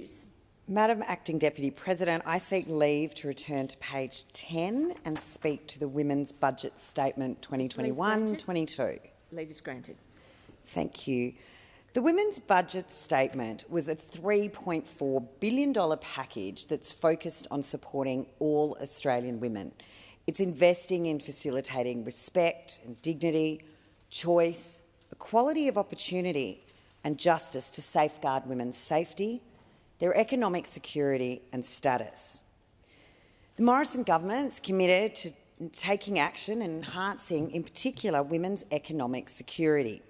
Hughes. Madam Acting Deputy President, I seek leave to return to page 10 and speak to the Women's Budget Statement 2021-22. Leave is granted. Thank you. The Women's Budget Statement was a $3.4 billion package that's focused on supporting all Australian women. It's investing in facilitating respect and dignity, choice, equality of opportunity and justice to safeguard women's safety, their economic security and status. The Morrison government's committed to taking action and enhancing, in particular, women's economic security.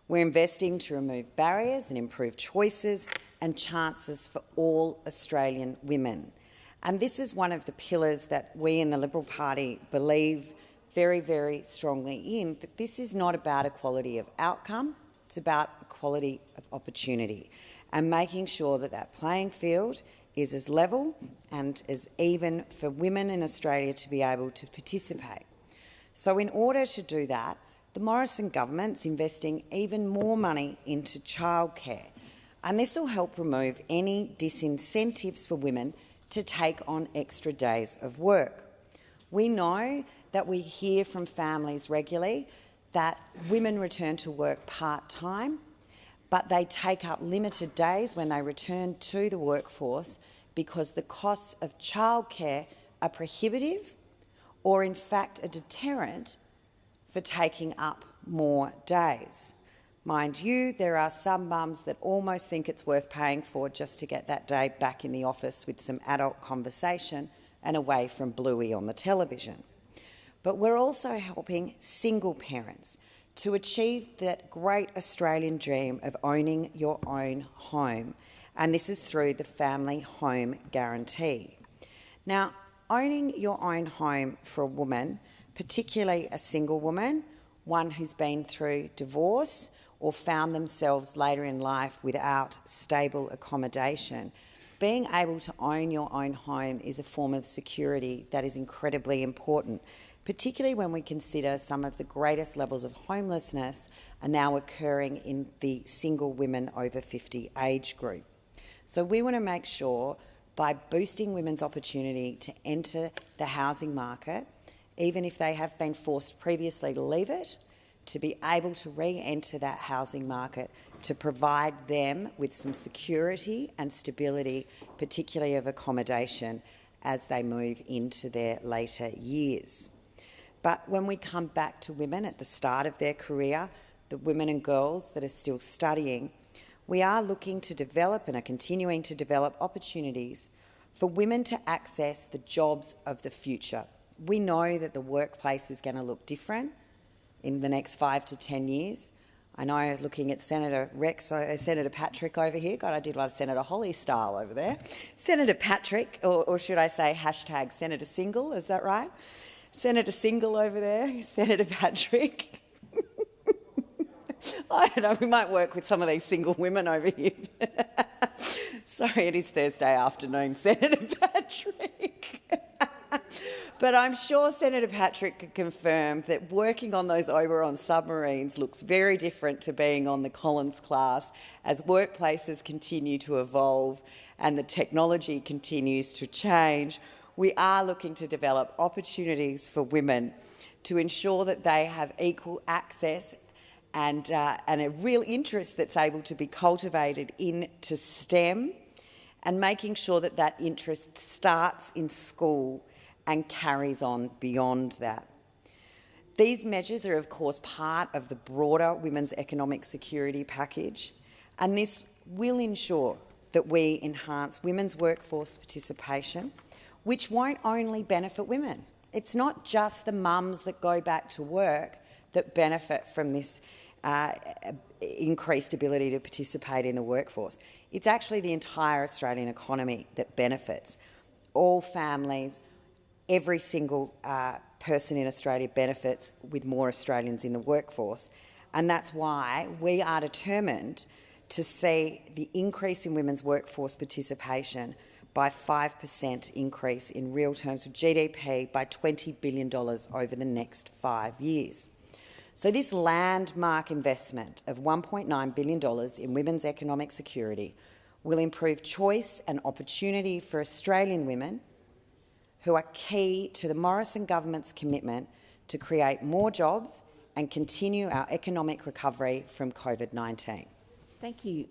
We're investing to remove barriers and improve choices and chances for all Australian women. And this is one of the pillars that we in the Liberal Party believe very, very strongly in, that this is not about equality of outcome, it's about equality of opportunity and making sure that that playing field is as level and as even for women in Australia to be able to participate. So in order to do that, the Morrison government's investing even more money into childcare, and this will help remove any disincentives for women to take on extra days of work. We know that we hear from families regularly that women return to work part-time, but they take up limited days when they return to the workforce because the costs of childcare are prohibitive or in fact a deterrent for taking up more days. Mind you, there are some mums that almost think it's worth paying for just to get that day back in the office with some adult conversation and away from Bluey on the television. But we're also helping single parents to achieve that great Australian dream of owning your own home, and this is through the Family Home Guarantee. Now, owning your own home for a woman, particularly a single woman, one who's been through divorce or found themselves later in life without stable accommodation, being able to own your own home is a form of security that is incredibly important, particularly when we consider some of the greatest levels of homelessness are now occurring in the single women over 50 age group. So we want to make sure, by boosting women's opportunity to enter the housing market, even if they have been forced previously to leave it, to be able to re-enter that housing market, to provide them with some security and stability, particularly of accommodation, as they move into their later years. But when we come back to women at the start of their career, the women and girls that are still studying, we are looking to develop and are continuing to develop opportunities for women to access the jobs of the future. We know that the workplace is going to look different in the next 5 to 10 years. I know, looking at Senator Patrick over here, God, I did love Senator Holly style over there. Senator Patrick, or should I say hashtag Senator Single, is that right? Senator Single over there, Senator Patrick. I don't know, we might work with some of these single women over here. Sorry, it is Thursday afternoon, Senator Patrick. But I'm sure Senator Patrick could confirm that working on those Oberon submarines looks very different to being on the Collins class as workplaces continue to evolve and the technology continues to change. We are looking to develop opportunities for women to ensure that they have equal access and a real interest that's able to be cultivated into STEM, and making sure that that interest starts in school and carries on beyond that. These measures are, of course, part of the broader women's economic security package, and this will ensure that we enhance women's workforce participation, which won't only benefit women. It's not just the mums that go back to work that benefit from this increased ability to participate in the workforce. It's actually the entire Australian economy that benefits. All families, every single person in Australia benefits with more Australians in the workforce, and that's why we are determined to see the increase in women's workforce participation by 5% increase in real terms of GDP by $20 billion over the next 5 years. So this landmark investment of $1.9 billion in women's economic security will improve choice and opportunity for Australian women who are key to the Morrison government's commitment to create more jobs and continue our economic recovery from COVID-19. Thank you.